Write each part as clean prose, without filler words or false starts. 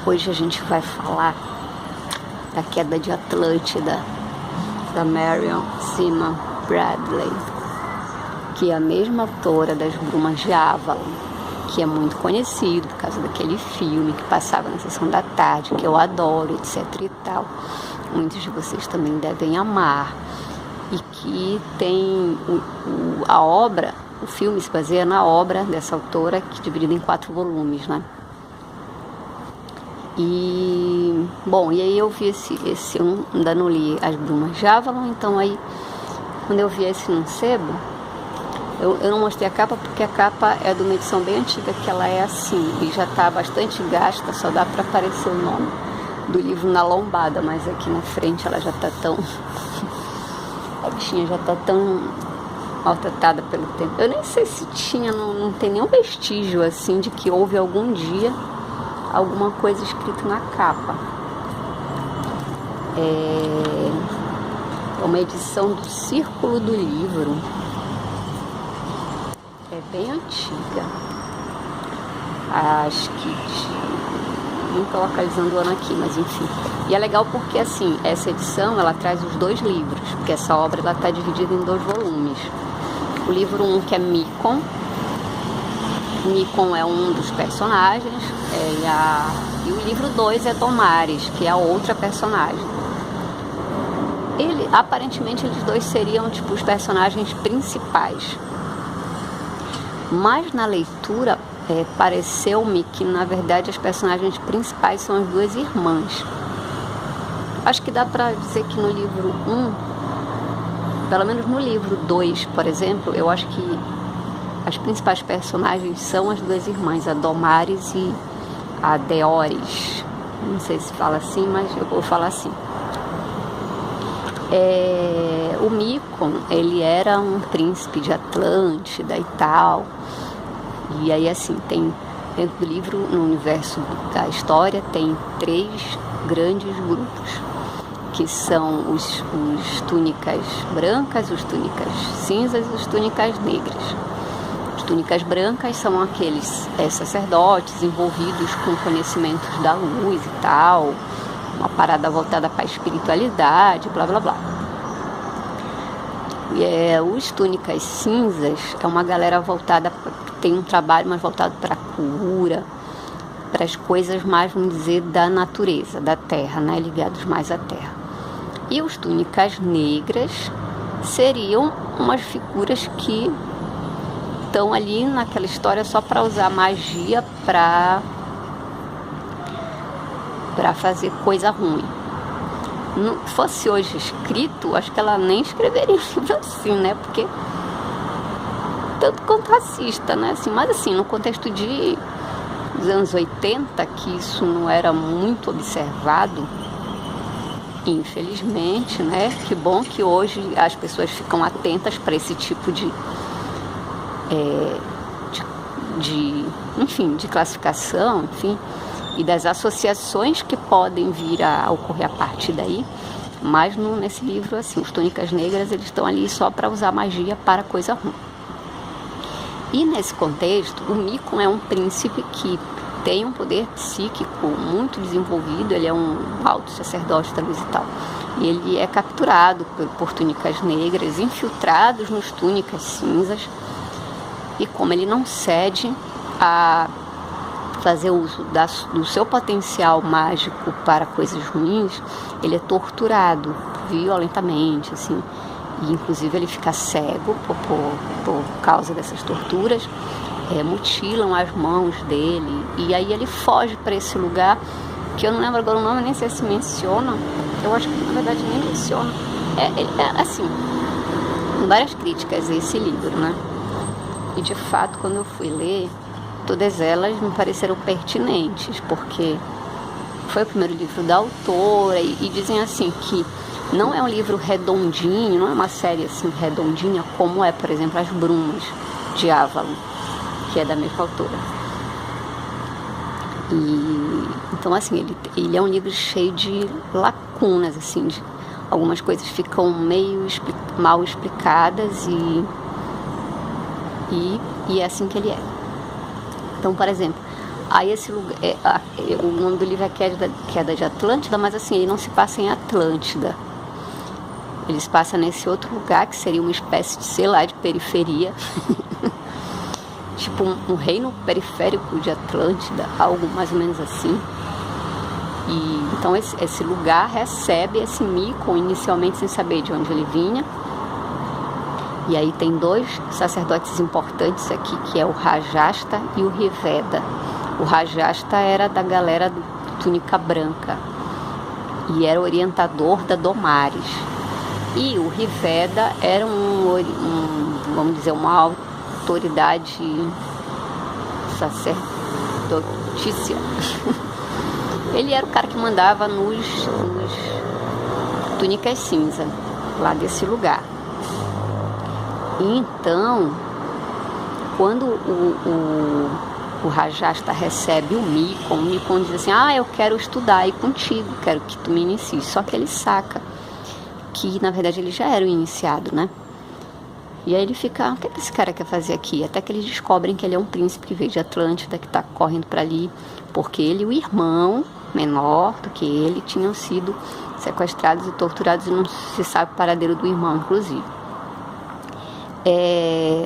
Hoje a gente vai falar da Queda de Atlântida, da Marion Zimmer Bradley, que é a mesma autora das Brumas de Avalon, que é muito conhecido por causa daquele filme que passava na sessão da tarde, que eu adoro, etc e tal. Muitos de vocês também devem amar. E que tem a obra, o filme se baseia na obra dessa autora, que é dividida em 4 volumes, né? E aí eu vi esse eu ainda não li As Brumas de Avalon, então aí quando eu vi esse num sebo, eu não mostrei a capa porque a capa é de uma edição bem antiga, que ela é assim, e já está bastante gasta, só dá para aparecer o nome do livro na lombada, mas aqui na frente ela já está tão... a bichinha já está tão maltratada pelo tempo. Eu nem sei se tinha, não tem nenhum vestígio assim de que houve algum dia alguma coisa escrita na capa. É uma edição do Círculo do Livro. É bem antiga. Acho que não estou localizando o ano aqui, mas enfim. E é legal porque assim, essa edição ela traz os 2 livros, porque essa obra ela está dividida em 2 volumes. O livro 1, que é Micon. Micon é um dos personagens, e o livro 2 é Domares, que é a outra personagem. Aparentemente eles 2 seriam tipo os personagens principais, mas na leitura pareceu-me que na verdade as personagens principais são as 2 irmãs. Acho que dá pra dizer que no livro 1, pelo menos no livro 2, por exemplo, eu acho que as principais personagens são as 2 irmãs, a Domares e a Deores. Não sei se fala assim, mas eu vou falar assim. O Micon, ele era um príncipe de Atlântida e tal. E aí assim, tem dentro do livro, no universo da história, tem 3 grandes grupos, que são os túnicas brancas, os túnicas cinzas e os túnicas negras. As túnicas brancas são aqueles sacerdotes envolvidos com conhecimentos da luz e tal, uma parada voltada para a espiritualidade, blá blá blá. E os túnicas cinzas é uma galera voltada, tem um trabalho mais voltado para a cura, para as coisas mais, vamos dizer, da natureza, da terra, né? Ligados mais à terra. E os túnicas negras seriam umas figuras que estão ali naquela história só para usar magia para fazer coisa ruim. Não fosse hoje escrito, acho que ela nem escreveria um livro assim, né? Porque tanto quanto racista, né? Assim, mas assim, no contexto dos anos 80, que isso não era muito observado, infelizmente, né? Que bom que hoje as pessoas ficam atentas para esse tipo de classificação, enfim, e das associações que podem vir a ocorrer a partir daí. Mas nesse livro, assim, os túnicas negras, eles estão ali só para usar magia para coisa ruim. E nesse contexto, o Micon é um príncipe que tem um poder psíquico muito desenvolvido, ele é um alto sacerdote da luz e tal. E ele é capturado por túnicas negras, infiltrados nos túnicas cinzas, e como ele não cede a fazer uso do seu potencial mágico para coisas ruins, ele é torturado violentamente, assim, e inclusive ele fica cego por causa dessas torturas, mutilam as mãos dele, e aí ele foge para esse lugar, que eu não lembro agora o nome, nem sei se menciona, eu acho que na verdade nem menciona, assim, várias críticas a esse livro, né? E de fato, quando eu fui ler, todas elas me pareceram pertinentes, porque foi o primeiro livro da autora, e dizem assim que não é um livro redondinho, não é uma série assim redondinha, como é, por exemplo, As Brumas de Avalon, que é da mesma autora. E então assim, ele é um livro cheio de lacunas, assim, algumas coisas ficam meio mal explicadas, e é assim que ele é. Então, por exemplo, Aí esse lugar, o nome do livro é Queda de Atlântida, mas assim, ele não se passa em Atlântida. Ele se passa nesse outro lugar, que seria uma espécie de, sei lá, de periferia. Tipo um reino periférico de Atlântida, algo mais ou menos assim. E então esse lugar recebe esse Micon, inicialmente sem saber de onde ele vinha. E aí tem dois sacerdotes importantes aqui, que é o Rajasta e o Riveda. O Rajasta era da galera do túnica branca e era orientador da Domares. E o Riveda era vamos dizer, uma autoridade sacerdotícia. Ele era o cara que mandava nos túnicas cinza, lá desse lugar. Então, quando o Rajasta recebe o Micon diz assim, eu quero estudar aí contigo, quero que tu me inicies. Só que ele saca que, na verdade, ele já era o iniciado, né? E aí ele fica, o que esse cara quer fazer aqui? Até que eles descobrem que ele é um príncipe que veio de Atlântida, que tá correndo para ali, porque ele e o irmão menor do que ele tinham sido sequestrados e torturados, e não se sabe o paradeiro do irmão, inclusive.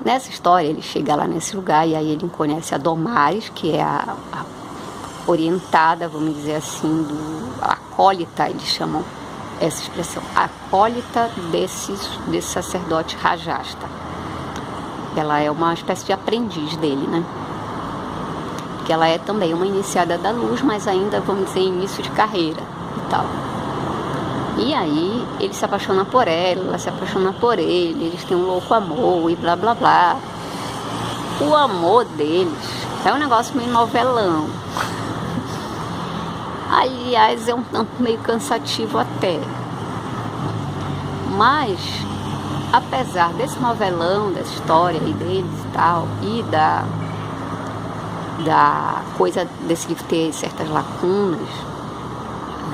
Nessa história, ele chega lá nesse lugar e aí ele conhece a Domares, que é a orientada, vamos dizer assim, a acólita, eles chamam essa expressão, a acólita desse sacerdote Rajasta. Ela é uma espécie de aprendiz dele, né? Que ela é também uma iniciada da luz, mas ainda, vamos dizer, início de carreira e tal. E aí ele se apaixona por ela se apaixona por ele, eles têm um louco amor e blá blá blá. O amor deles é um negócio meio novelão. Aliás, é um tanto meio cansativo até. Mas, apesar desse novelão, dessa história aí deles e tal, e da coisa desse livro ter certas lacunas,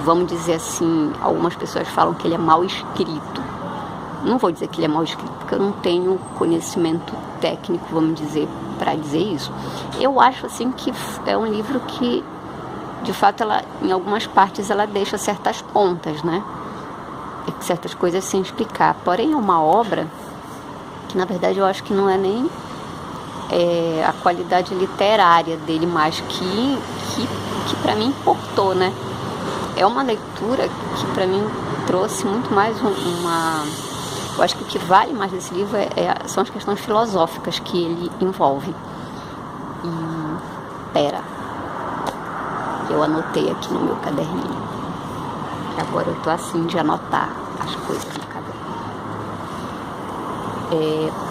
vamos dizer assim, algumas pessoas falam que ele é mal escrito. Não vou dizer que ele é mal escrito, porque eu não tenho conhecimento técnico, vamos dizer, para dizer isso. Eu acho assim que é um livro que, de fato, em algumas partes ela deixa certas pontas, né? Certas coisas sem explicar. Porém, é uma obra que, na verdade, eu acho que não é nem a qualidade literária dele, mais que para mim importou, né? É uma leitura que para mim trouxe muito mais eu acho que o que vale mais desse livro são as questões filosóficas que ele envolve. Eu anotei aqui no meu caderninho, que agora eu tô assim de anotar as coisas no caderno.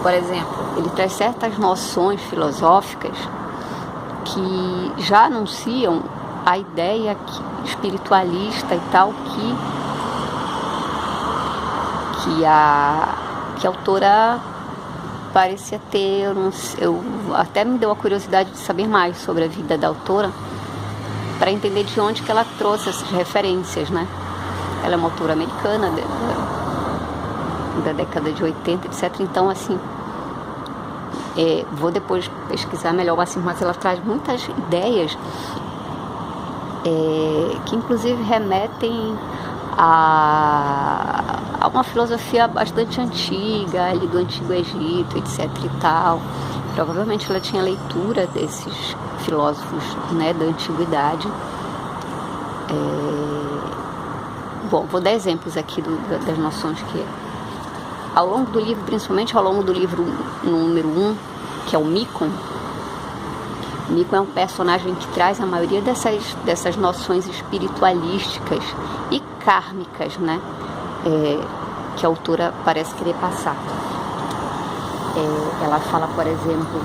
Por exemplo, ele traz certas noções filosóficas que já anunciam a ideia espiritualista e tal que a autora parecia ter. Eu até me deu a curiosidade de saber mais sobre a vida da autora, para entender de onde que ela trouxe essas referências, né? Ela é uma autora americana da década de 80, etc. Então, assim, vou depois pesquisar melhor, assim, mas ela traz muitas ideias que inclusive remetem a uma filosofia bastante antiga, ali do Antigo Egito, etc. e tal. Provavelmente ela tinha leitura desses filósofos, né, da antiguidade. Bom, vou dar exemplos aqui das noções que ao longo do livro, principalmente ao longo do livro número 1, que é o Micon. Micon é um personagem que traz a maioria dessas noções espiritualísticas e kármicas, né, que a autora parece querer passar. Ela fala, por exemplo,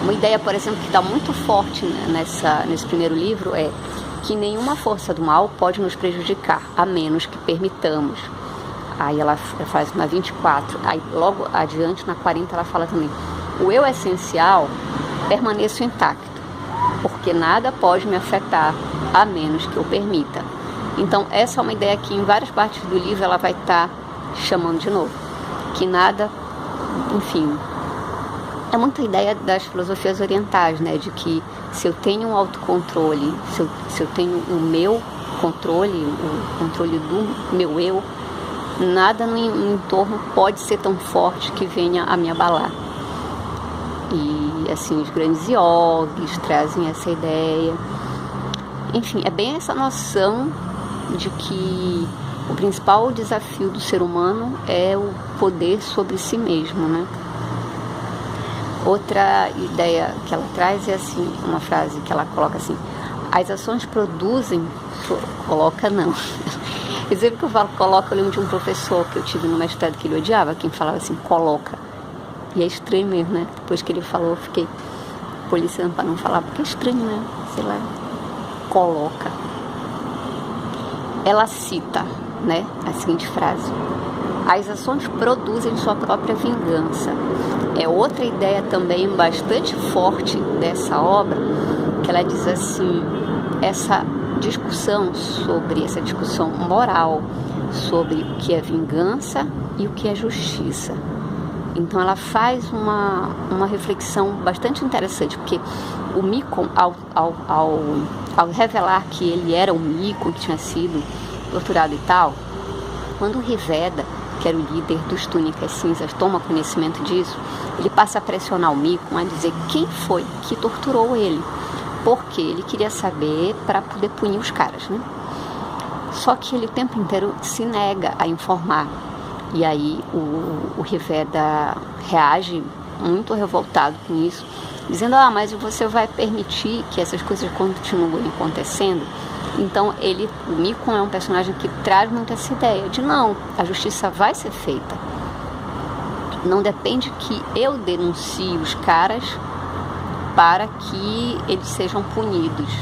uma ideia, por exemplo, que está muito forte, né, nesse primeiro livro, é que nenhuma força do mal pode nos prejudicar, a menos que permitamos. Aí ela faz na 24, aí logo adiante, na 40, ela fala também: o eu essencial permaneço intacto, porque nada pode me afetar, a menos que eu permita. Então, essa é uma ideia que em várias partes do livro ela vai estar chamando de novo. Que nada, enfim, É muita ideia das filosofias orientais, né? De que se eu tenho um autocontrole, se eu tenho o meu controle, o controle do meu eu, nada no entorno pode ser tão forte que venha a me abalar. E assim, os grandes yogis trazem essa ideia. Enfim, é bem essa noção de que o principal desafio do ser humano é o poder sobre si mesmo, né? Outra ideia que ela traz é assim, uma frase que ela coloca assim: as ações produzem, coloca não. Exemplo que eu falo coloca, eu lembro de um professor que eu tive no mestrado que ele odiava, quem falava assim, coloca. E é estranho mesmo, né? Depois que ele falou, eu fiquei policiando para não falar, porque é estranho, né? Sei lá, coloca. Ela cita, né, a seguinte frase: as ações produzem sua própria vingança. É outra ideia também bastante forte dessa obra, que ela diz assim, essa discussão moral sobre o que é vingança e o que é justiça. Então ela faz uma reflexão bastante interessante, porque o Micon, ao revelar que ele era um Micon, que tinha sido torturado e tal, quando o Riveda, que era o líder dos Túnicas Cinzas, toma conhecimento disso, ele passa a pressionar o Micon a dizer quem foi que torturou ele, porque ele queria saber para poder punir os caras, né? Só que ele o tempo inteiro se nega a informar. E aí o Riveda reage muito revoltado com isso, dizendo, mas você vai permitir que essas coisas continuem acontecendo? Então o Micon é um personagem que traz muito essa ideia de não, a justiça vai ser feita. Não depende que eu denuncie os caras para que eles sejam punidos.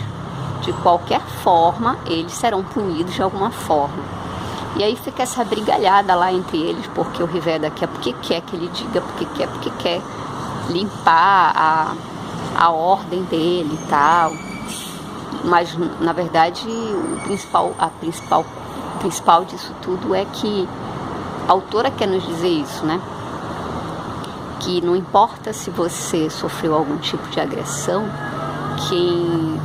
De qualquer forma, eles serão punidos de alguma forma. E aí fica essa brigalhada lá entre eles, porque o Riveda quer porque quer que ele diga, porque quer limpar a ordem dele e tal. Mas, na verdade, o principal disso tudo é que a autora quer nos dizer isso, né? Que não importa se você sofreu algum tipo de agressão,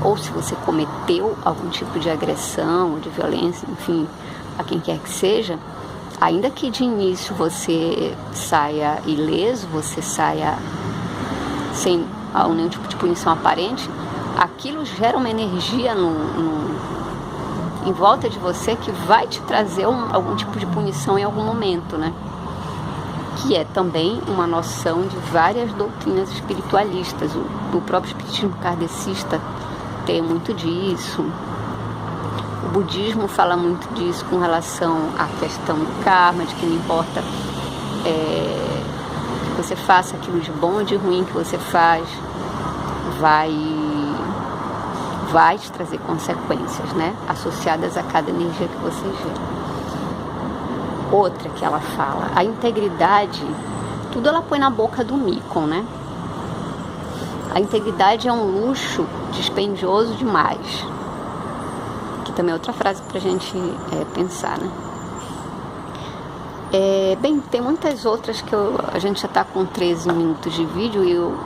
ou se você cometeu algum tipo de agressão ou de violência, enfim, a quem quer que seja, ainda que de início você saia ileso, você saia sem nenhum tipo de punição aparente, aquilo gera uma energia em volta de você que vai te trazer algum tipo de punição em algum momento, né? Que é também uma noção de várias doutrinas espiritualistas. O próprio espiritismo kardecista tem muito disso. O budismo fala muito disso com relação à questão do karma, de que não importa que você faça aquilo de bom ou de ruim que você faz, vai te trazer consequências, né? Associadas a cada energia que você gera. Outra que ela fala, a integridade, tudo ela põe na boca do Micon, né? A integridade é um luxo dispendioso demais. Que também é outra frase pra gente pensar, né? Bem, tem muitas outras que a gente já tá com 13 minutos de vídeo e o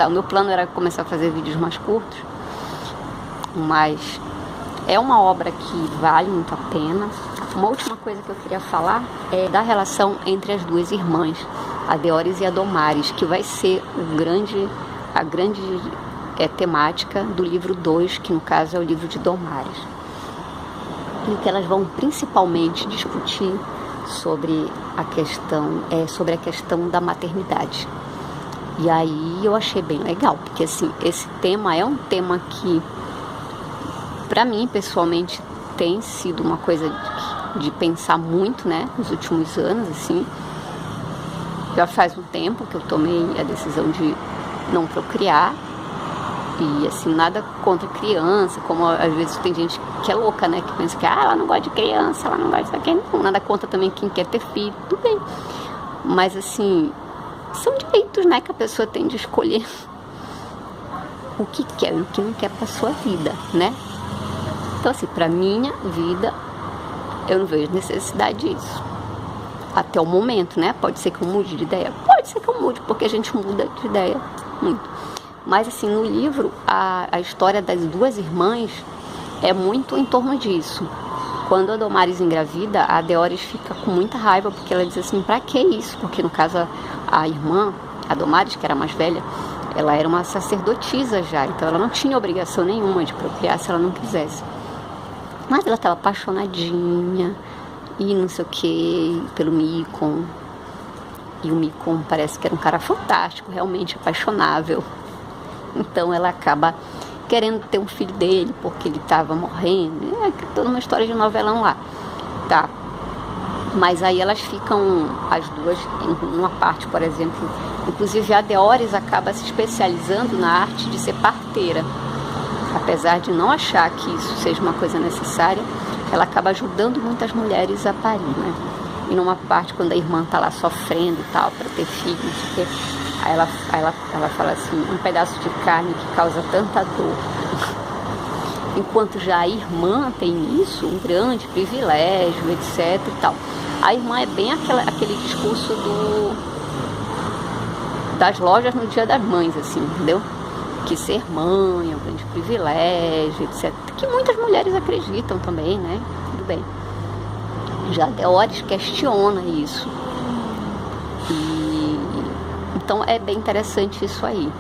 meu plano era começar a fazer vídeos mais curtos, mas é uma obra que vale muito a pena. Uma última coisa que eu queria falar é da relação entre as duas irmãs, a Deoris e a Domares, que vai ser a grande temática do livro 2, que no caso é o livro de Domares, em que elas vão principalmente discutir sobre a questão da maternidade. E aí eu achei bem legal, porque assim, esse tema é um tema que, para mim, pessoalmente, tem sido uma coisa de pensar muito, né, nos últimos anos, assim. Já faz um tempo que eu tomei a decisão de não procriar. E, assim, nada contra criança, como às vezes tem gente que é louca, né, que pensa que ela não gosta de criança, ela não gosta de quem não. Nada contra também quem quer ter filho, tudo bem. Mas, assim, são direitos, né, que a pessoa tem de escolher o que quer e o que não quer para sua vida, né? Então, assim, para minha vida, eu não vejo necessidade disso. Até o momento, né? Pode ser que eu mude de ideia? Pode Pode ser que eu mude, porque a gente muda de ideia muito. Mas assim, no livro, a história das duas irmãs é muito em torno disso. Quando a Domares engravida, a Deoris fica com muita raiva, porque ela diz assim, pra que isso? Porque no caso, a irmã, a Domares, que era mais velha, ela era uma sacerdotisa já, então ela não tinha obrigação nenhuma de procriar se ela não quisesse. Mas ela estava apaixonadinha, e não sei o que, pelo Micon. E o Micon parece que era um cara fantástico, realmente apaixonável. Então ela acaba querendo ter um filho dele, porque ele estava morrendo. É toda uma história de novelão lá. Tá. Mas aí elas ficam, as duas, em uma parte, por exemplo. Inclusive a Deoris acaba se especializando na arte de ser parteira. Apesar de não achar que isso seja uma coisa necessária, ela acaba ajudando muitas mulheres a parir, né? E numa parte, quando a irmã tá lá sofrendo e tal, para ter filho, não sei o quê, aí ela fala assim, um pedaço de carne que causa tanta dor. Enquanto já a irmã tem isso, um grande privilégio, etc e tal. A irmã é bem aquele discurso das lojas no Dia das Mães, assim, entendeu? Que ser mãe é um grande privilégio, etc. Que muitas mulheres acreditam também, né? Tudo bem. Já a Deoris questiona isso. Então é bem interessante isso aí.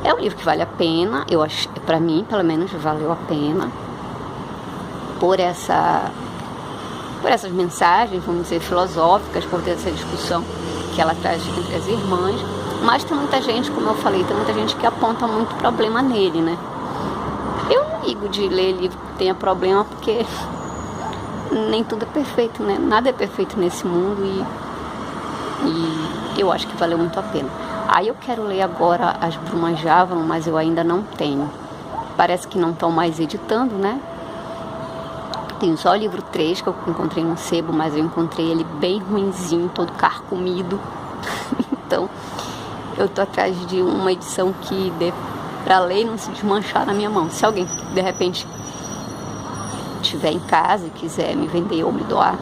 É um livro que vale a pena, eu acho, para mim, pelo menos, valeu a pena. Por essas mensagens, vamos dizer, filosóficas, por ter essa discussão que ela traz entre as irmãs. Mas tem muita gente, como eu falei, tem muita gente que aponta muito problema nele, né? Eu não ligo de ler livro que tenha problema, porque nem tudo é perfeito, né? Nada é perfeito nesse mundo e eu acho que valeu muito a pena. Aí eu quero ler agora As Brumas de Avalon, mas eu ainda não tenho. Parece que não estão mais editando, né? Tenho só o livro 3 que eu encontrei no sebo, mas eu encontrei ele bem ruinzinho, todo carcomido. Então eu tô atrás de uma edição que dê pra ler e não se desmanchar na minha mão. Se alguém, de repente, estiver em casa e quiser me vender ou me doar,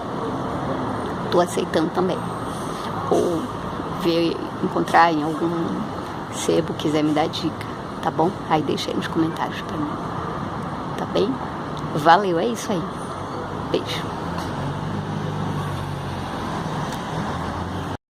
tô aceitando também. Ou encontrar em algum sebo, quiser me dar dica, tá bom? Aí deixa aí nos comentários pra mim. Tá bem? Valeu, é isso aí. Beijo.